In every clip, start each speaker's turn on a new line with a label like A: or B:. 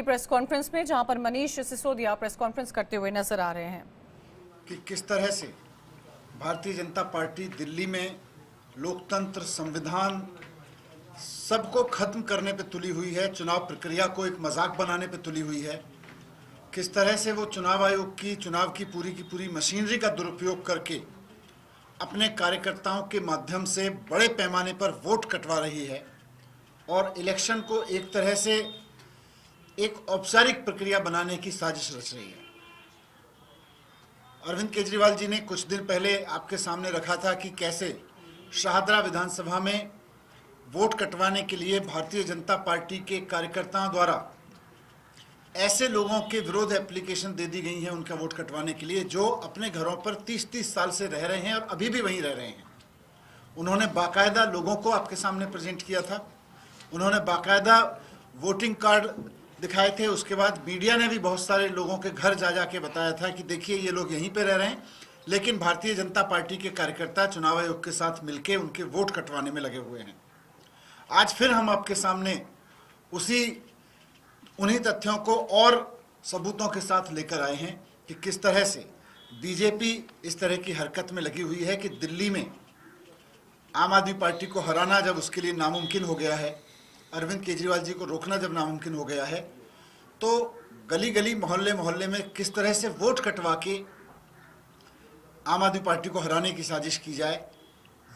A: Press conference में जहां पर मनीष सिसोदिया प्रेस कॉन्फ्रेंस करते हुए नजर आ रहे हैं
B: कि किस तरह से भारतीय जनता पार्टी दिल्ली में लोकतंत्र, संविधान सबको खत्म करने पे तुली हुई है, चुनाव प्रक्रिया को एक मजाक बनाने पे तुली हुई है। किस तरह से वो चुनाव आयोग की चुनाव की पूरी मशीनरी का दुरुपयोग करके अपने कार्यकर्ताओं के माध्यम से बड़े पैमाने पर वोट कटवा रही है और इलेक्शन को एक तरह से एक औपचारिक प्रक्रिया बनाने की साजिश रच रही है। अरविंद केजरीवाल जी ने कुछ दिन पहले आपके सामने रखा था कि कैसे शाहदरा विधानसभा में वोट कटवाने के लिए भारतीय जनता पार्टी के कार्यकर्ताओं द्वारा ऐसे लोगों के विरोध एप्लीकेशन दे दी गई है उनका वोट कटवाने के लिए जो अपने घरों पर 30-30 साल से रह रहे हैं और अभी भी वहीं रह रहे हैं। उन्होंने बाकायदा लोगों को आपके सामने प्रेजेंट किया था, उन्होंने बाकायदा वोटिंग कार्ड दिखाए थे। उसके बाद मीडिया ने भी बहुत सारे लोगों के घर जा के बताया था कि देखिए ये लोग यहीं पे रह रहे हैं, लेकिन भारतीय जनता पार्टी के कार्यकर्ता चुनाव आयोग के साथ मिलकर उनके वोट कटवाने में लगे हुए हैं। आज फिर हम आपके सामने उन्हीं तथ्यों को और सबूतों के साथ लेकर आए हैं कि किस तरह से बीजेपी इस तरह की हरकत में लगी हुई है कि दिल्ली में आम आदमी पार्टी को हराना जब उसके लिए नामुमकिन हो गया है, अरविंद केजरीवाल जी को रोकना जब नामुमकिन हो गया है, तो गली गली मोहल्ले मोहल्ले में किस तरह से वोट कटवा के आम आदमी पार्टी को हराने की साजिश की जाए,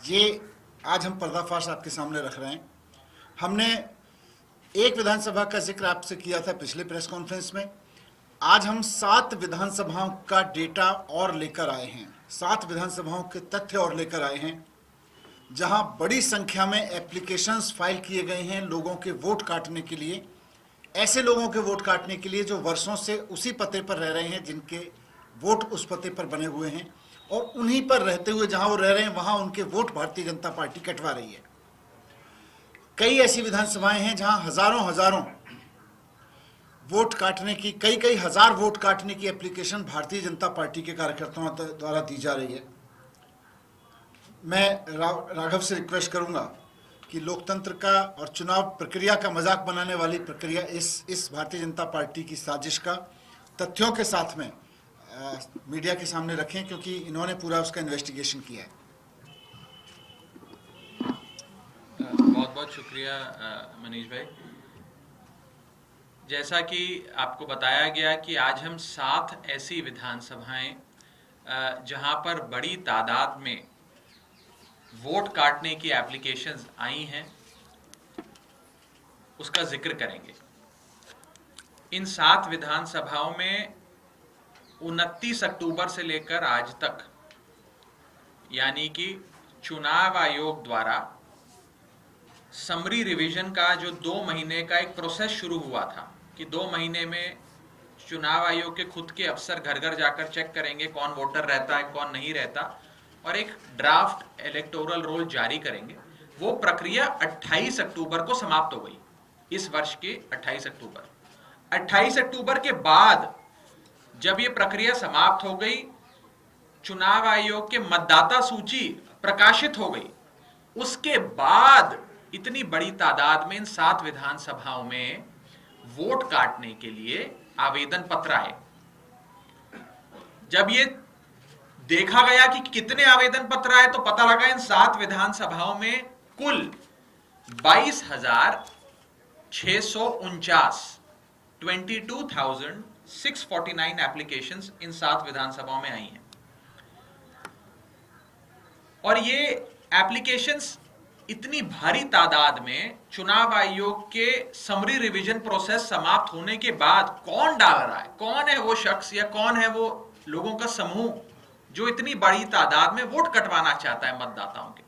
B: ये आज हम पर्दाफाश आपके सामने रख रहे हैं। हमने एक विधानसभा का जिक्र आपसे किया था पिछले प्रेस कॉन्फ्रेंस में। आज हम 7 विधानसभाओं का डेटा और लेकर आए हैं, 7 विधानसभाओं के तथ्य और लेकर आए हैं जहां बड़ी संख्या में एप्लीकेशंस फाइल किए गए हैं लोगों के वोट काटने के लिए, ऐसे लोगों के वोट काटने के लिए जो वर्षों से उसी पते पर रह रहे हैं, जिनके वोट उस पते पर बने हुए हैं और उन्हीं पर रहते हुए जहां वो रह रहे हैं वहां उनके वोट भारतीय जनता पार्टी कटवा रही है। कई ऐसी विधानसभाएं हैं जहां हजारों वोट काटने की, कई हजार वोट काटने की एप्लीकेशन भारतीय जनता पार्टी के कार्यकर्ताओं द्वारा दी जा रही है। मैं राघव से रिक्वेस्ट करूंगा कि लोकतंत्र का और चुनाव प्रक्रिया का मजाक बनाने वाली प्रक्रिया इस भारतीय जनता पार्टी की साजिश का तथ्यों के साथ में मीडिया के सामने रखें, क्योंकि इन्होंने पूरा उसका इन्वेस्टिगेशन किया है।
C: बहुत बहुत शुक्रिया मनीष भाई। जैसा कि आपको बताया गया कि आज हम 7 ऐसी विधानसभाएं जहां पर बड़ी तादाद में वोट काटने की एप्लीकेशंस आई हैं उसका जिक्र करेंगे। इन 7 विधानसभाओं में 29 अक्टूबर से लेकर आज तक, यानी कि चुनाव आयोग द्वारा समरी रिवीजन का जो 2 महीने का एक प्रोसेस शुरू हुआ था कि 2 महीने में चुनाव आयोग के खुद के अफसर घर घर जाकर चेक करेंगे कौन वोटर रहता है कौन नहीं रहता और एक ड्राफ्ट इलेक्टोरल रोल जारी करेंगे। वो प्रक्रिया 28 अक्टूबर को समाप्त हो गई, इस वर्ष के 28 अक्टूबर। 28 अक्टूबर के बाद जब ये प्रक्रिया समाप्त हो गई, चुनाव आयोग के मतदाता सूची प्रकाशित हो गई, उसके बाद इतनी बड़ी तादाद में इन 7 विधानसभाओं में वोट काटने के लिए आवेदन पत्र आए। जब ये देखा गया कि कितने आवेदन पत्र आए तो पता लगा इन 7 विधानसभाओं में कुल 22,649 एप्लीकेशंस इन 7 विधानसभाओं में आई हैं। और ये एप्लीकेशंस इतनी भारी तादाद में चुनाव आयोग के समरी रिवीजन प्रोसेस समाप्त होने के बाद कौन डाल रहा है, कौन है वो शख्स या कौन है वो लोगों का समूह जो इतनी बड़ी तादाद में वोट कटवाना चाहता है मतदाताओं के,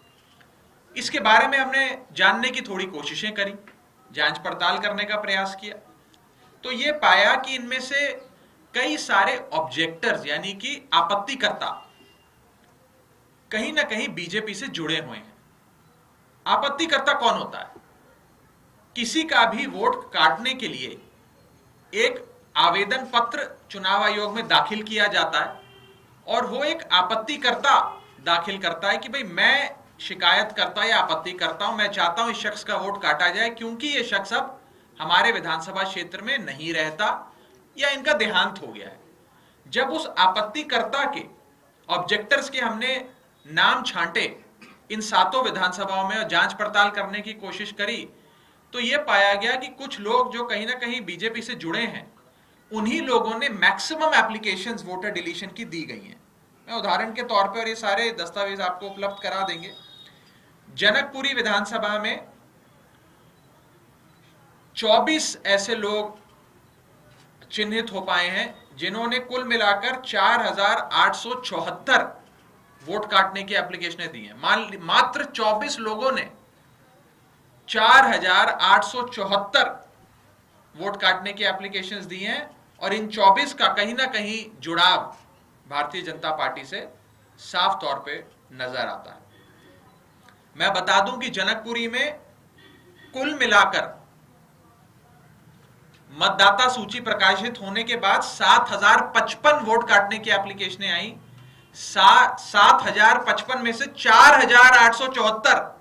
C: इसके बारे में हमने जानने की थोड़ी कोशिशें करी, जांच पड़ताल करने का प्रयास किया, तो ये पाया कि इनमें से कई सारे ऑब्जेक्टर्स यानी कि आपत्तिकर्ता कहीं ना कहीं बीजेपी से जुड़े हुए हैं। आपत्तिकर्ता कौन होता है? किसी का भी वोट काटने के लिए एक आवेदन पत्र चुनाव आयोग में दाखिल किया जाता है और वो एक आपत्तिकर्ता दाखिल करता है कि भाई मैं शिकायत करता या आपत्ति करता हूं, मैं चाहता हूं इस शख्स का वोट काटा जाए क्योंकि ये शख्स अब हमारे विधानसभा क्षेत्र में नहीं रहता या इनका देहांत हो गया है। जब उस आपत्तिकर्ता के, ऑब्जेक्टर्स के हमने नाम छांटे इन 7 विधानसभाओं में और जांच पड़ताल करने की कोशिश करी, तो यह पाया गया कि कुछ लोग जो कहीं ना कहीं बीजेपी से जुड़े हैं, उन्हीं लोगों ने मैक्सिमम एप्लीकेशंस वोटर डिलीशन की दी गई हैं। मैं उदाहरण के तौर पर ये सारे दस्तावेज आपको उपलब्ध करा देंगे। जनकपुरी विधानसभा में 24 ऐसे लोग चिन्हित हो पाए हैं जिन्होंने कुल मिलाकर 4874 वोट काटने की एप्लीकेशनें दी हैं। मात्र 24 लोगों ने 4874 वोट काटने की एप्लीकेशंस दी हैं और इन 24 का कहीं ना कहीं जुड़ाव भारतीय जनता पार्टी से साफ तौर पे नजर आता है। मैं बता दूं कि जनकपुरी में कुल मिलाकर मतदाता सूची प्रकाशित होने के बाद 7055 वोट काटने की एप्लीकेशनें आई। 7055 में से 4874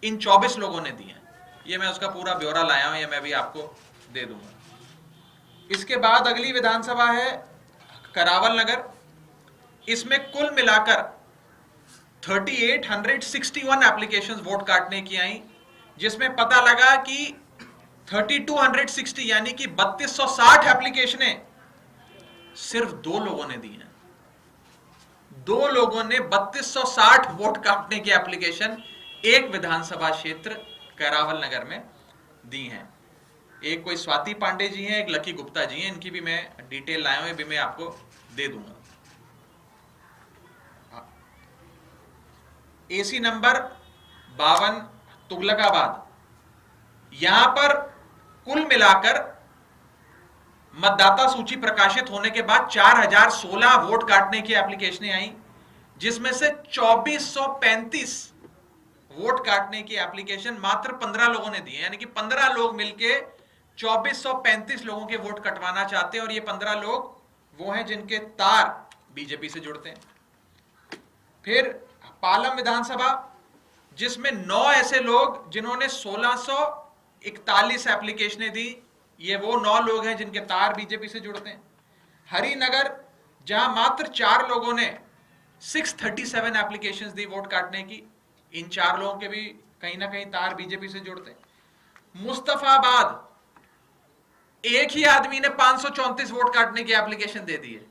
C: इन 24 लोगों ने दी हैं। ये मैं उसका पूरा ब्यौरा लाया हूं, ये मैं भी आपको दे दूंगा। इसके बाद अगली विधानसभा है करावल नगर। इसमें कुल मिलाकर 3861 एप्लीकेशंस वोट काटने की आई, जिसमें पता लगा कि 3260 यानी कि 3260 एप्लीकेशनें सिर्फ 2 लोगों ने दी हैं। 2 लोगों ने 3260 वोट काटने की एप्लीकेशन एक विधानसभा क्षेत्र करावल नगर में दी हैं। एक कोई स्वाति पांडे जी हैं, एक लकी गुप्ता जी हैं। इनकी भी मैं डिटेल लाया हूं, भी मैं आपको दे दूंगा। एसी नंबर 52 तुगलकाबाद, यहां पर कुल मिलाकर मतदाता सूची प्रकाशित होने के बाद 4016 वोट काटने की एप्लीकेशनें आई, जिसमें से 2435 वोट काटने की एप्लीकेशन मात्र 15 लोगों ने दी है। यानी कि 15 लोग मिलके 2435 लोगों के वोट कटवाना चाहते हैं और ये 15 लोग वो हैं जिनके तार बीजेपी से जुड़ते हैं। फिर पालम विधानसभा, जिसमें 9 ऐसे लोग जिन्होंने 1641 एप्लीकेशनें दी। ये वो 9 लोग हैं जिनके तार बीजेपी से जुड़ते हैं। हरिनगर, जहां मात्र 4 लोगों ने 637 एप्लीकेशंस दी वोट काटने की। इन 4 लोगों के भी कहीं ना कहीं तार बीजेपी से जुड़ते हैं। मुस्तफाबाद, एक ही आदमी ने 534 वोट काटने की एप्लीकेशन दे दी है।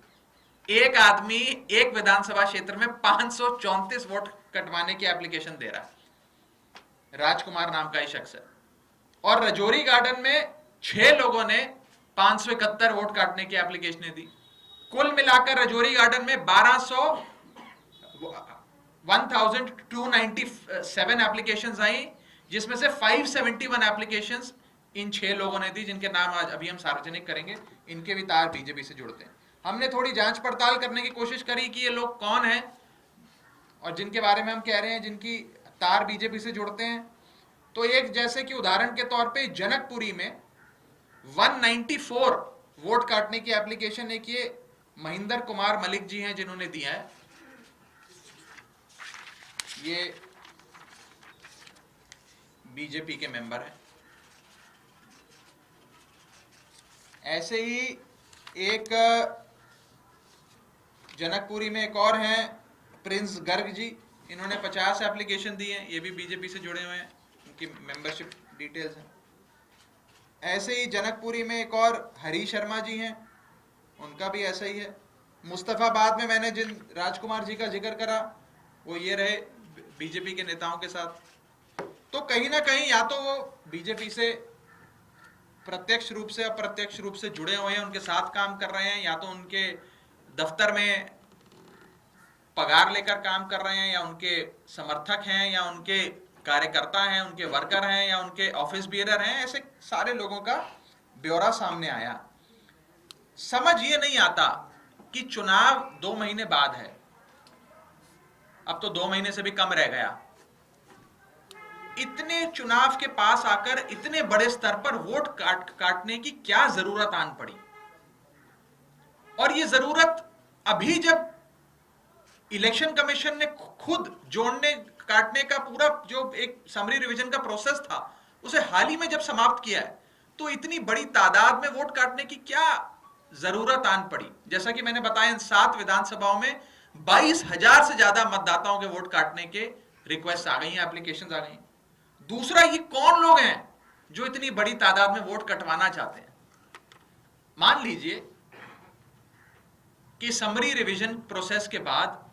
C: एक आदमी एक विधानसभा क्षेत्र में 534 वोट कटवाने की एप्लीकेशन दे रहा है। राजकुमार नाम का ही शख्स है। और रजौरी गार्डन में 6 लोगों ने 571 वोट काटने की एप्लीकेशनें दी। कुल मिलाकर रजौरी गार्डन में 1297 एप्लीकेशंस आई, जिसमें से 571 एप्लीकेशंस इन 6 लोगों ने दी, जिनके नाम आज अभी हम सार्वजनिक करेंगे। इनके भी तार बीजेपी से जुड़ते हैं। हमने थोड़ी जांच पड़ताल करने की कोशिश करी कि ये लोग कौन हैं और जिनके बारे में हम कह रहे हैं जिनकी तार बीजेपी से जुड़ते हैं। तो एक, जैसे कि उदाहरण के तौर पे जनकपुरी में 194 वोट काटने की एप्लीकेशन एक ये महेंद्र कुमार मलिक जी हैं जिन्होंने दिया है। ये बीजेपी के मेंबर हैं। ऐसे ही एक जनकपुरी में एक और हैं प्रिंस गर्ग जी, इन्होंने 50 एप्लीकेशन दी हैं। ये भी बीजेपी से जुड़े हुए हैं, उनकी मेंबरशिप डिटेल्स हैं। ऐसे ही जनकपुरी में एक और हरी शर्मा जी हैं, उनका भी ऐसा ही है। मुस्तफाबाद में मैंने जिन राजकुमार जी का जिक्र करा वो ये रहे बीजेपी के नेताओं के साथ। तो कहीं ना कहीं या तो वो बीजेपी से प्रत्यक्ष रूप से अप्रत्यक्ष रूप से जुड़े हुए हैं, उनके साथ काम कर रहे हैं, या तो उनके दफ्तर में पगार लेकर काम कर रहे हैं, या उनके समर्थक हैं, या उनके कार्यकर्ता हैं, उनके वर्कर हैं, या उनके ऑफिस बियरर हैं। ऐसे सारे लोगों का ब्यौरा सामने आया। समझ ये नहीं आता कि चुनाव 2 महीने बाद है, अब तो 2 महीने से भी कम रह गया। इतने चुनाव के पास आकर इतने बड़े स्तर पर वोट काटने की क्या जरूरत आन पड़ी? और ये जरूरत अभी जब इलेक्शन कमीशन ने खुद जोड़ने काटने का पूरा जो एक समरी रिवीजन का प्रोसेस था उसे हाल ही में जब समाप्त किया है, तो इतनी बड़ी तादाद में वोट काटने की क्या जरूरत आन पड़ी? जैसा कि मैंने बताया, इन 7 विधानसभाओं में 22,000 से ज्यादा मतदाताओं के वोट काटने के रिक्वेस्ट आ गई हैं, एप्लीकेशंस आ गई हैं। दूसरा, ये कौन लोग हैं जो इतनी बड़ी तादाद में वोट कटवाना चाहते हैं? मान लीजिए कि समरी रिवीजन प्रोसेस के बाद,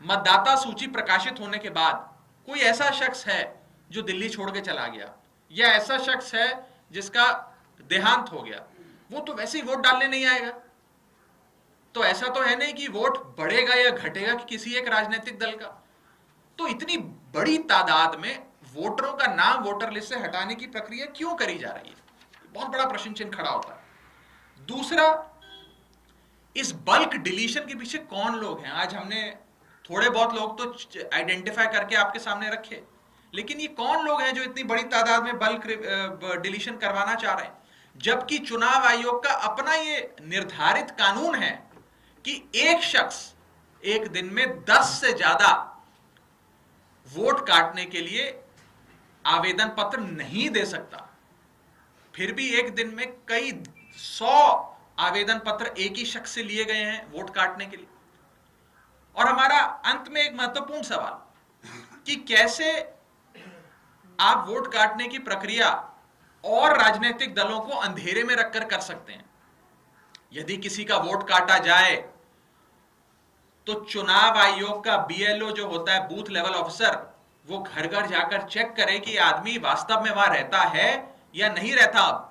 C: मतदाता सूची प्रकाशित होने के बाद कोई ऐसा शख्स है जो दिल्ली छोड़ के चला गया, या ऐसा शख्स है जिसका देहांत हो गया, वो तो वैसे ही वोट डालने नहीं आएगा। तो ऐसा तो है नहीं कि वोट बढ़ेगा या घटेगा कि किसी एक राजनीतिक दल का। तो इतनी बड़ी तादाद में वोटरों का नाम वोटर लिस्ट से हटाने की प्रक्रिया क्यों करी जा रही है? बहुत बड़ा प्रश्न चिन्ह खड़ा होता है। दूसरा, इस बल्क डिलीशन के पीछे कौन लोग हैं? आज हमने थोड़े बहुत लोग तो आइडेंटिफाई करके आपके सामने रखे, लेकिन ये कौन लोग हैं जो इतनी बड़ी तादाद में बल्क डिलीशन करवाना चाह रहे हैं? जबकि चुनाव आयोग का अपना ये निर्धारित कानून है कि एक शख्स एक दिन में 10 से ज्यादा वोट काटने के लिए आवेदन पत्र नहीं दे सकता। फिर भी एक दिन में कई 100 आवेदन पत्र एक ही शख्स से लिए गए हैं वोट काटने के लिए। और हमारा अंत में एक महत्वपूर्ण सवाल कि कैसे आप वोट काटने की प्रक्रिया और राजनीतिक दलों को अंधेरे में रखकर कर सकते हैं। यदि किसी का वोट काटा जाए तो चुनाव आयोग का बीएलओ जो होता है, बूथ लेवल ऑफिसर, वो घर घर जाकर चेक करे कि आदमी वास्तव में वहां रहता है या नहीं रहता।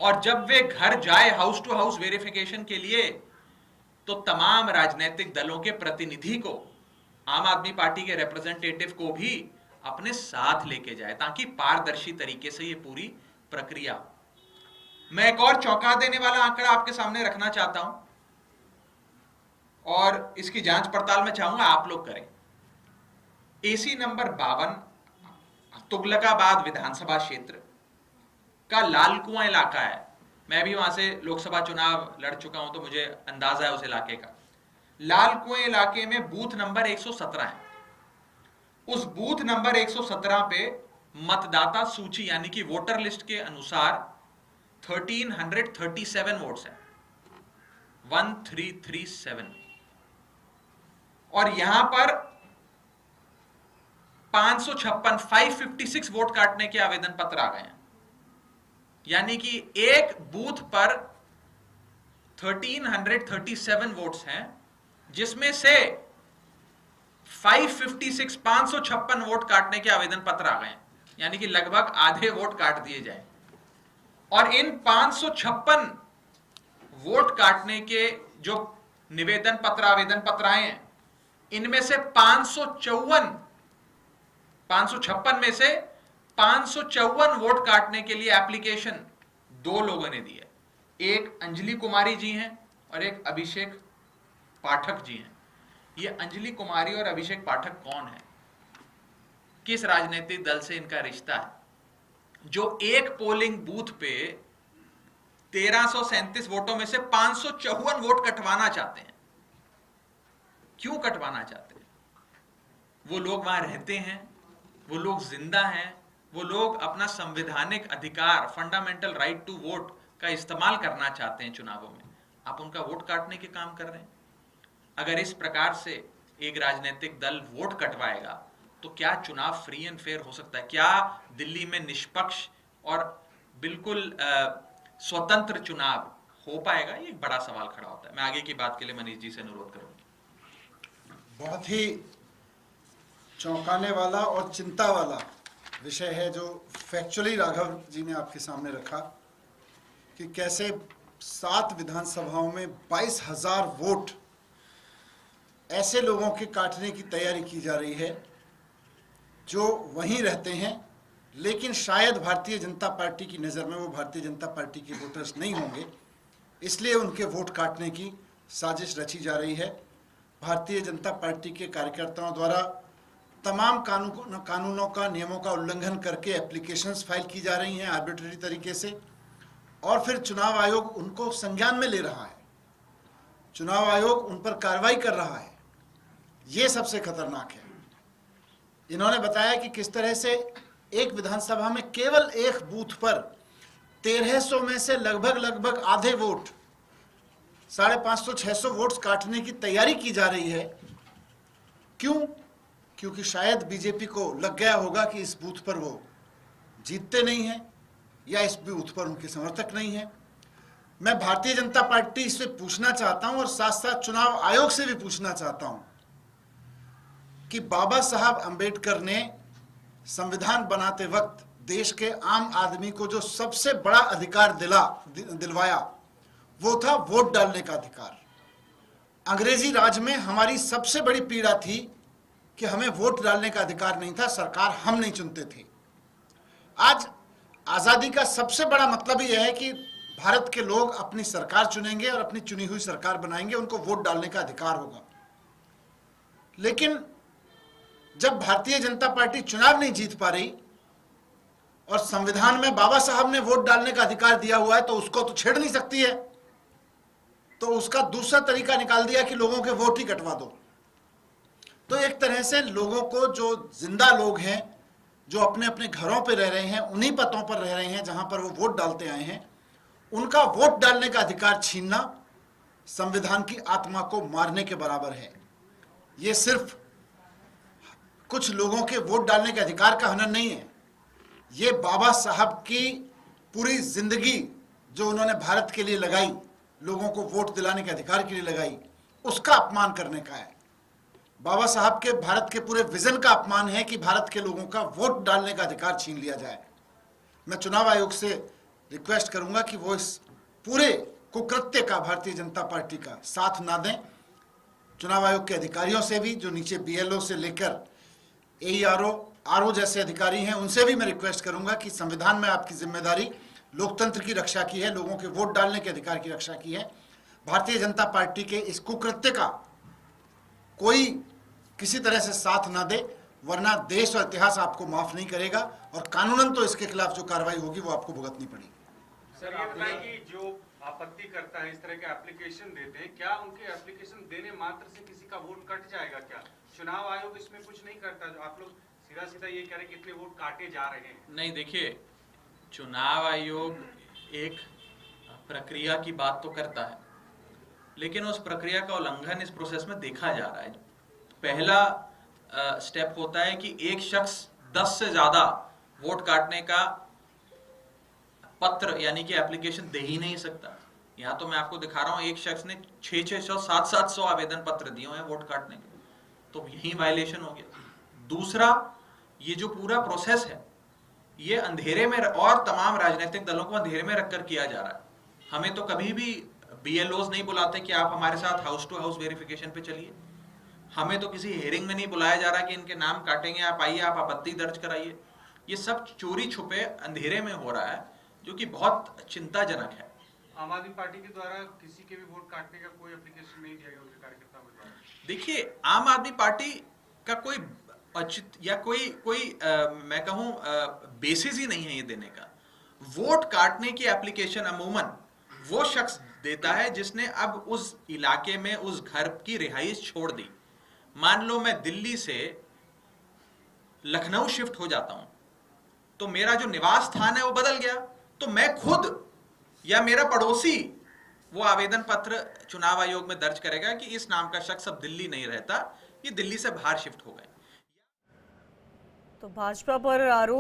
C: और जब वे घर जाए हाउस टू हाउस वेरिफिकेशन के लिए, तो तमाम राजनीतिक दलों के प्रतिनिधि को, आम आदमी पार्टी के रिप्रेजेंटेटिव को भी अपने साथ लेके जाए, ताकि पारदर्शी तरीके से ये पूरी प्रक्रिया। मैं एक और चौंका देने वाला आंकड़ा आपके सामने रखना चाहता हूं, और इसकी जांच पड़ताल में चाहूंगा आप लोग करें। एसी नंबर 52 तुगलकाबाद विधानसभा क्षेत्र का लालकुआं इलाका है। मैं भी वहां से लोकसभा चुनाव लड़ चुका हूं, तो मुझे अंदाजा है उस इलाके का। लालकुआं इलाके में बूथ नंबर 117 है। उस बूथ नंबर 117 पे मतदाता सूची यानी कि वोटर लिस्ट के अनुसार 1337 वोट्स हैं, 1337। और यहां पर 556 वोट काटने के आवेदन पत्र आ गए हैं। यानी कि एक बूथ पर 1337 वोट्स हैं, जिसमें से 556 वोट काटने के आवेदन पत्र आ गए हैं, यानी कि लगभग आधे वोट काट दिए जाए। और इन 556 वोट काटने के जो निवेदन पत्र, आवेदन पत्र आए हैं, इनमें से 556 में से 554 वोट काटने के लिए एप्लीकेशन 2 लोगों ने दी है। एक अंजलि कुमारी जी हैं और एक अभिषेक पाठक जी हैं। ये अंजलि कुमारी और अभिषेक पाठक कौन है? किस राजनीतिक दल से इनका रिश्ता है, जो एक पोलिंग बूथ पे 1337 वोटों में से 554 वोट कटवाना चाहते हैं? क्यों कटवाना चाहते हैं? वो लोग वहां रहते हैं, वो लोग जिंदा हैं, वो लोग अपना संवैधानिक अधिकार, फंडामेंटल राइट टू वोट का इस्तेमाल करना चाहते हैं चुनावों में। आप उनका वोट काटने के काम कर रहे हैं। अगर इस प्रकार से एक राजनीतिक दल वोट कटवाएगा तो क्या चुनाव फ्री एंड फेयर हो सकता है? क्या दिल्ली में निष्पक्ष और बिल्कुल स्वतंत्र चुनाव हो पाएगा? ये एक बड़ा सवाल खड़ा होता है। मैं आगे की बात के लिए मनीष जी से अनुरोध करूंगा।
B: बहुत ही चौंकाने वाला और चिंता वाला विषय है जो फैक्चुअली राघव जी ने आपके सामने रखा, कि कैसे 7 विधानसभाओं में 22,000 वोट ऐसे लोगों के काटने की तैयारी की जा रही है जो वहीं रहते हैं, लेकिन शायद भारतीय जनता पार्टी की नज़र में वो भारतीय जनता पार्टी के वोटर्स नहीं होंगे, इसलिए उनके वोट काटने की साजिश रची जा रही है। भारतीय जनता पार्टी के कार्यकर्ताओं द्वारा तमाम कानूनों का, नियमों का उल्लंघन करके एप्लीकेशंस फाइल की जा रही हैं आर्बिट्रेरी तरीके से, और फिर चुनाव आयोग उनको संज्ञान में ले रहा है, चुनाव आयोग उन पर कार्रवाई कर रहा है। ये सबसे खतरनाक है। इन्होंने बताया कि किस तरह से एक विधानसभा में केवल एक बूथ पर 1300 में से लगभग आधे वोट, 550-600 वोट्स काटने की तैयारी की जा रही है। क्यों? क्योंकि शायद बीजेपी को लग गया होगा कि इस बूथ पर वो जीतते नहीं हैं या इस बूथ पर उनके समर्थक नहीं हैं। मैं भारतीय जनता पार्टी से पूछना चाहता हूं और साथ साथ चुनाव आयोग से भी पूछना चाहता हूं कि बाबा साहब अंबेडकर ने संविधान बनाते वक्त देश के आम आदमी को जो सबसे बड़ा अधिकार दिलवाया वो था वोट डालने का अधिकार। अंग्रेजी राज में हमारी सबसे बड़ी पीड़ा थी कि हमें वोट डालने का अधिकार नहीं था, सरकार हम नहीं चुनते थे। आज आजादी का सबसे बड़ा मतलब यह है कि भारत के लोग अपनी सरकार चुनेंगे और अपनी चुनी हुई सरकार बनाएंगे, उनको वोट डालने का अधिकार होगा। लेकिन जब भारतीय जनता पार्टी चुनाव नहीं जीत पा रही और संविधान में बाबा साहब ने वोट डालने का अधिकार दिया हुआ है तो उसको तो छेड़ नहीं सकती है, तो उसका दूसरा तरीका निकाल दिया कि लोगों के वोट ही कटवा दो। तो एक तरह से लोगों को, जो जिंदा लोग हैं, जो अपने अपने घरों पे रह रहे हैं, उन्हीं पतों पर रह रहे हैं जहां पर वो वोट डालते आए हैं, उनका वोट डालने का अधिकार छीनना संविधान की आत्मा को मारने के बराबर है। ये सिर्फ कुछ लोगों के वोट डालने के अधिकार का हनन नहीं है, ये बाबा साहब की पूरी जिंदगी जो उन्होंने भारत के लिए लगाई, लोगों को वोट दिलाने के अधिकार के लिए लगाई, उसका अपमान करने का है। बाबा साहब के भारत के पूरे विजन का अपमान है कि भारत के लोगों का वोट डालने का अधिकार छीन लिया जाए। मैं चुनाव आयोग से रिक्वेस्ट करूंगा कि वो इस पूरे कुकृत्य का भारतीय जनता पार्टी का साथ ना दें। चुनाव आयोग के अधिकारियों से भी, जो नीचे BLO से लेकर AERO, RO जैसे अधिकारी हैं, उनसे भी मैं रिक्वेस्ट करूंगा कि संविधान में आपकी जिम्मेदारी लोकतंत्र की रक्षा की है, लोगों के वोट डालने के अधिकार की रक्षा की है। भारतीय जनता पार्टी के इस कुकृत्य का कोई किसी तरह से साथ ना दे, वरना देश और इतिहास आपको माफ नहीं करेगा और कानूनन तो इसके खिलाफ जो कार्रवाई होगी वो आपको भुगतनी पड़ेगी।
D: सर, ये बताइए कि जो आपत्ति करता है, इस तरह के एप्लीकेशन देते हैं, क्या उनके एप्लीकेशन देने मात्र से किसी का वोट कट जाएगा क्या? चुनाव आयोग इसमें कुछ नहीं करता? जो आप लोग सीधा सीधा ये कह रहे हैं कि इतने वोट काटे जा रहे हैं।
C: नहीं, देखिए, चुनाव आयोग एक प्रक्रिया की बात तो करता है, लेकिन उस प्रक्रिया का उल्लंघन इस प्रोसेस में देखा जा रहा है। पहला स्टेप होता है कि एक शख्स 10 से ज्यादा वोट काटने का पत्र यानी कि एप्लीकेशन दे ही नहीं सकता। यहाँ तो मैं आपको दिखा रहा हूँ, एक शख्स ने 600, 700 आवेदन पत्र दिए हैं वोट काटने के, तो यही वायलेशन हो गया। दूसरा, ये जो पूरा प्रोसेस है ये अंधेरे में और तमाम राजनीतिक दलों को अंधेरे में रखकर किया जा रहा है। हमें तो कभी भी BLOs नहीं बुलाते कि आप हमारे साथ हाउस टू हाउस वेरिफिकेशन पे चलिए। हमें तो किसी हेयरिंग में नहीं बुलाया जा रहा कि इनके नाम काटेंगे, आप आइए, आप आपत्ति दर्ज कराइए। ये सब चोरी छुपे अंधेरे में हो रहा है, जो कि बहुत चिंताजनक है।
D: आम आदमी पार्टी के द्वारा किसी के भी वोट काटने का कोई एप्लीकेशन नहीं दिया गया उनके कार्यकर्ताओं के द्वारा।
C: देखिए, आम आदमी पार्टी का कोई औचित या कोई मैं कहूं बेसिस ही नहीं है ये देने का। वोट काटने की एप्लीकेशन अमूमन वो शख्स देता है जिसने अब उस इलाके में उस घर की रिहाइश छोड़ दी। मान लो मैं दिल्ली से लखनऊ शिफ्ट हो जाता हूं, तो मेरा जो निवास स्थान है वो बदल गया, तो मैं खुद या मेरा पड़ोसी वो आवेदन पत्र चुनाव आयोग में दर्ज करेगा कि इस नाम का शख्स अब दिल्ली नहीं रहता, ये दिल्ली से बाहर शिफ्ट हो गए।
A: तो भाजपा पर आरोप